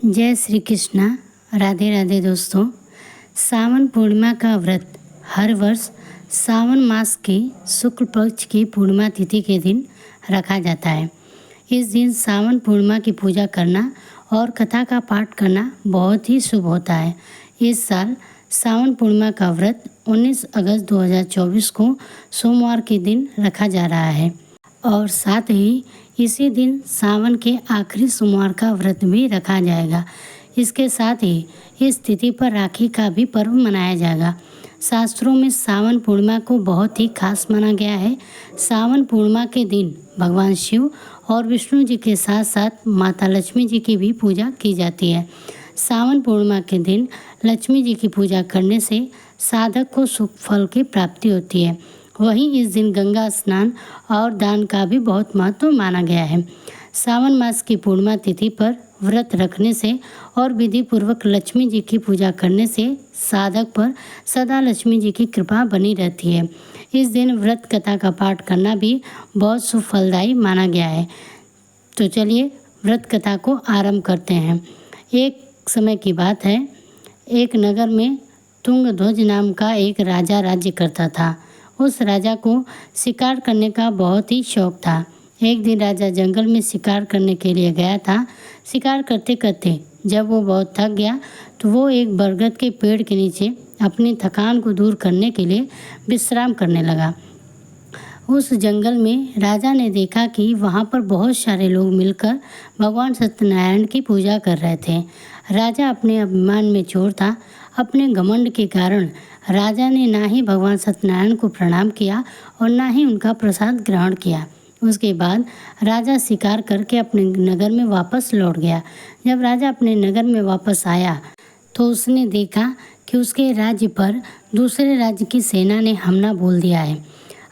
जय श्री कृष्णा। राधे राधे दोस्तों। सावन पूर्णिमा का व्रत हर वर्ष सावन मास के शुक्ल पक्ष की पूर्णिमा तिथि के दिन रखा जाता है। इस दिन सावन पूर्णिमा की पूजा करना और कथा का पाठ करना बहुत ही शुभ होता है। इस साल सावन पूर्णिमा का व्रत 19 अगस्त 2024 को सोमवार के दिन रखा जा रहा है और साथ ही इसी दिन सावन के आखिरी सोमवार का व्रत भी रखा जाएगा। इसके साथ ही इस तिथि पर राखी का भी पर्व मनाया जाएगा। शास्त्रों में सावन पूर्णिमा को बहुत ही खास माना गया है। सावन पूर्णिमा के दिन भगवान शिव और विष्णु जी के साथ साथ माता लक्ष्मी जी की भी पूजा की जाती है। सावन पूर्णिमा के दिन लक्ष्मी जी की पूजा करने से साधक को सुख फल की प्राप्ति होती है। वहीं इस दिन गंगा स्नान और दान का भी बहुत महत्व माना गया है। सावन मास की पूर्णिमा तिथि पर व्रत रखने से और विधि पूर्वक लक्ष्मी जी की पूजा करने से साधक पर सदा लक्ष्मी जी की कृपा बनी रहती है। इस दिन व्रत कथा का पाठ करना भी बहुत शुभ फलदायी माना गया है। तो चलिए व्रत कथा को आरंभ करते हैं। एक समय की बात है, एक नगर में तुंगध्वज नाम का एक राजा राज्य करता था। उस राजा को शिकार करने का बहुत ही शौक था। एक दिन राजा जंगल में शिकार करने के लिए गया था। शिकार करते करते जब वो बहुत थक गया तो वो एक बरगद के पेड़ के नीचे अपनी थकान को दूर करने के लिए विश्राम करने लगा। उस जंगल में राजा ने देखा कि वहाँ पर बहुत सारे लोग मिलकर भगवान सत्यनारायण की पूजा कर रहे थे। राजा अपने अभिमान में चोर था। अपने घमंड के कारण राजा ने ना ही भगवान सत्यनारायण को प्रणाम किया और ना ही उनका प्रसाद ग्रहण किया। उसके बाद राजा शिकार करके अपने नगर में वापस लौट गया। जब राजा अपने नगर में वापस आया तो उसने देखा कि उसके राज्य पर दूसरे राज्य की सेना ने हमला बोल दिया है।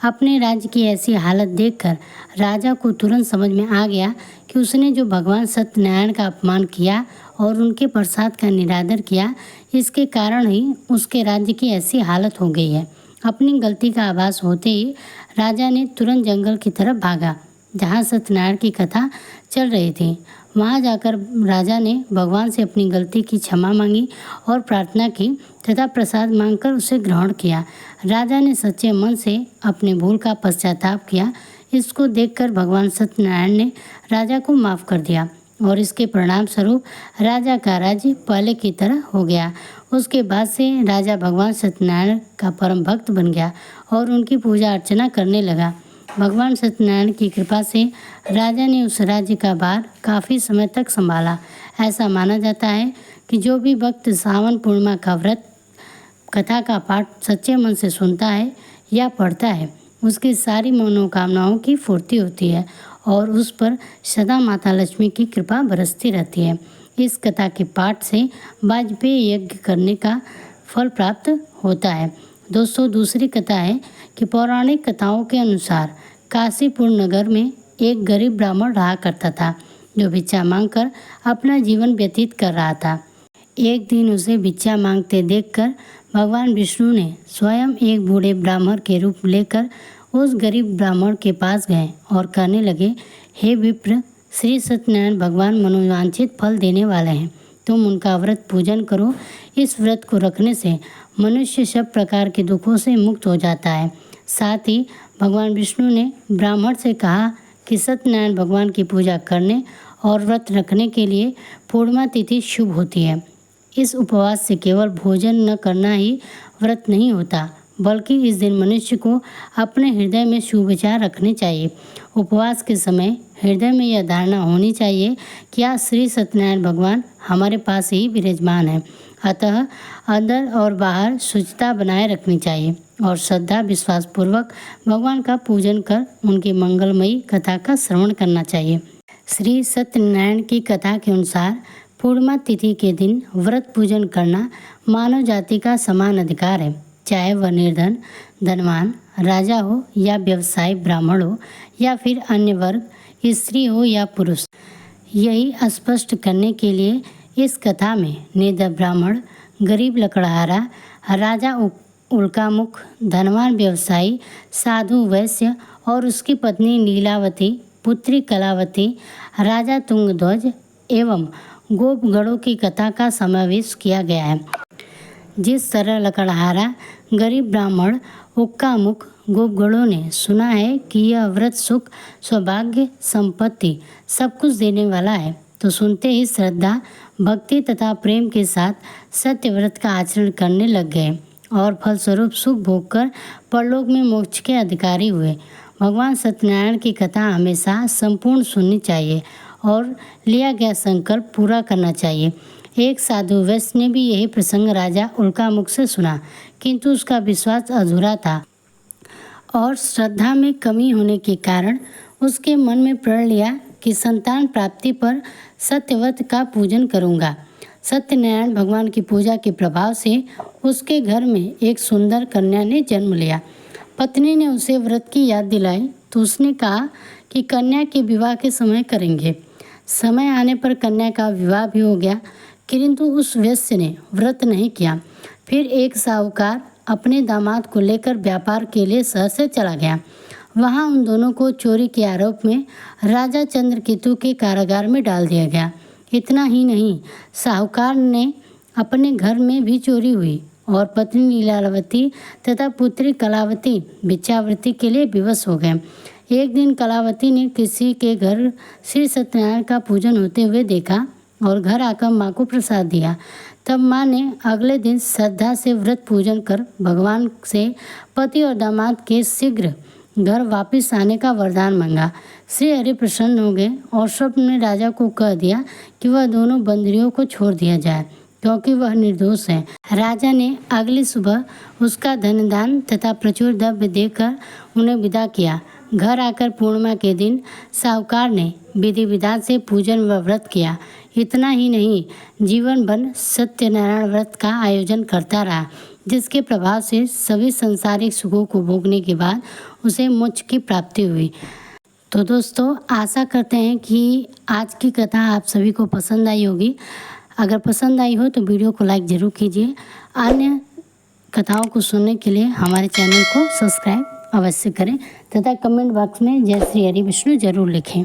अपने राज्य की ऐसी हालत देखकर राजा को तुरंत समझ में आ गया कि उसने जो भगवान सत्यनारायण का अपमान किया और उनके प्रसाद का निरादर किया, इसके कारण ही उसके राज्य की ऐसी हालत हो गई है। अपनी गलती का आभास होते ही राजा ने तुरंत जंगल की तरफ भागा जहाँ सत्यनारायण की कथा चल रही थी। वहाँ जाकर राजा ने भगवान से अपनी गलती की क्षमा मांगी और प्रार्थना की तथा प्रसाद मांगकर उसे ग्रहण किया। राजा ने सच्चे मन से अपने भूल का पश्चाताप किया। इसको देखकर भगवान सत्यनारायण ने राजा को माफ़ कर दिया और इसके परिणाम स्वरूप राजा का राज्य पहले की तरह हो गया। उसके बाद से राजा भगवान सत्यनारायण का परम भक्त बन गया और उनकी पूजा अर्चना करने लगा। भगवान सत्यनारायण की कृपा से राजा ने उस राज्य का भार काफ़ी समय तक संभाला। ऐसा माना जाता है कि जो भी भक्त सावन पूर्णिमा का व्रत कथा का पाठ सच्चे मन से सुनता है या पढ़ता है, उसकी सारी मनोकामनाओं की पूर्ति होती है और उस पर सदा माता लक्ष्मी की कृपा बरसती रहती है। इस कथा के पाठ से वाजपेयी यज्ञ करने का फल प्राप्त होता है। दोस्तों, दूसरी कथा है कि पौराणिक कथाओं के अनुसार काशीपुर नगर में एक गरीब ब्राह्मण रहा करता था जो भिक्षा मांगकर अपना जीवन व्यतीत कर रहा था। एक दिन उसे भिक्षा मांगते देखकर भगवान विष्णु ने स्वयं एक बूढ़े ब्राह्मण के रूप लेकर उस गरीब ब्राह्मण के पास गए और कहने लगे, हे विप्र, श्री सत्यनारायण भगवान मनोवांछित फल देने वाले हैं। तुम उनका व्रत पूजन करो। इस व्रत को रखने से मनुष्य सब प्रकार के दुखों से मुक्त हो जाता है। साथ ही भगवान विष्णु ने ब्राह्मण से कहा कि सत्यनारायण भगवान की पूजा करने और व्रत रखने के लिए पूर्णिमा तिथि शुभ होती है। इस उपवास से केवल भोजन न करना ही व्रत नहीं होता, बल्कि इस दिन मनुष्य को अपने हृदय में शुभ विचार रखने चाहिए। उपवास के समय हृदय में यह धारणा होनी चाहिए कि आज श्री सत्यनारायण भगवान हमारे पास ही विराजमान है। अतः अंदर और बाहर शुचिता बनाए रखनी चाहिए और श्रद्धा विश्वास पूर्वक भगवान का पूजन कर उनकी मंगलमयी कथा का श्रवण करना चाहिए। श्री सत्यनारायण की कथा के अनुसार पूर्णिमा तिथि के दिन व्रत पूजन करना मानव जाति का समान अधिकार है, चाहे वह निर्धन, धनवान, राजा हो या व्यवसायी ब्राह्मण हो या फिर अन्य वर्ग, स्त्री हो या पुरुष। यही स्पष्ट करने के लिए इस कथा में निर्धन ब्राह्मण, गरीब लकड़हारा, राजा उल्कामुख, धनवान व्यवसायी, साधु वैश्य और उसकी पत्नी नीलावती, पुत्री कलावती, राजा तुंगध्वज एवं गोपगढ़ों की कथा का समावेश किया गया है। जिस तरह लकड़हारा गरीब ब्राह्मण उक्कामुख गोपगढ़ों ने सुना है कि यह व्रत सुख सौभाग्य संपत्ति सब कुछ देने वाला है, तो सुनते ही श्रद्धा भक्ति तथा प्रेम के साथ सत्य व्रत का आचरण करने लग गए और फलस्वरूप सुख भोगकर परलोक में मोक्ष के अधिकारी हुए। भगवान सत्यनारायण की कथा हमेशा संपूर्ण सुननी चाहिए और लिया गया संकल्प पूरा करना चाहिए। एक साधु वैश्य ने भी यही प्रसंग राजा उल्कामुख से सुना, किंतु उसका विश्वास अधूरा था और श्रद्धा में कमी होने के कारण उसके मन में प्रण लिया कि संतान प्राप्ति पर सत्यव्रत का पूजन करूँगा। सत्यनारायण भगवान की पूजा के प्रभाव से उसके घर में एक सुंदर कन्या ने जन्म लिया। पत्नी ने उसे व्रत की याद दिलाई तो उसने कहा कि कन्या के विवाह के समय करेंगे। समय आने पर कन्या का विवाह भी हो गया, किंतु उस वैश्य ने व्रत नहीं किया। फिर एक साहूकार अपने दामाद को लेकर व्यापार के लिए शहर से चला गया। वहां उन दोनों को चोरी के आरोप में राजा चंद्रकेतु के कारागार में डाल दिया गया। इतना ही नहीं, साहूकार ने अपने घर में भी चोरी हुई और पत्नी लीलावती तथा पुत्री कलावती भिक्षावृत्ति के लिए विवश हो गए। एक दिन कलावती ने किसी के घर श्री सत्यनारायण का पूजन होते हुए देखा और घर आकर माँ को प्रसाद दिया। तब माँ ने अगले दिन श्रद्धा से व्रत पूजन कर भगवान से पति और दामाद के शीघ्र घर वापस आने का वरदान मांगा। श्री हरि प्रसन्न हो गए और स्वप्न में राजा को कह दिया कि वह दोनों बंदरियों को छोड़ दिया जाए, क्योंकि वह निर्दोष है। राजा ने अगली सुबह उसका धनदान तथा प्रचुर द्रव्य देकर उन्हें विदा किया। घर आकर पूर्णिमा के दिन साहूकार ने विधि विधान से पूजन व व्रत किया। इतना ही नहीं, जीवन भर सत्यनारायण व्रत का आयोजन करता रहा, जिसके प्रभाव से सभी सांसारिक सुखों को भोगने के बाद उसे मोक्ष की प्राप्ति हुई। तो दोस्तों, आशा करते हैं कि आज की कथा आप सभी को पसंद आई होगी। अगर पसंद आई हो तो वीडियो को लाइक ज़रूर कीजिए। अन्य कथाओं को सुनने के लिए हमारे चैनल को सब्सक्राइब अवश्य करें तथा कमेंट बॉक्स में जय श्री हरि विष्णु जरूर लिखें।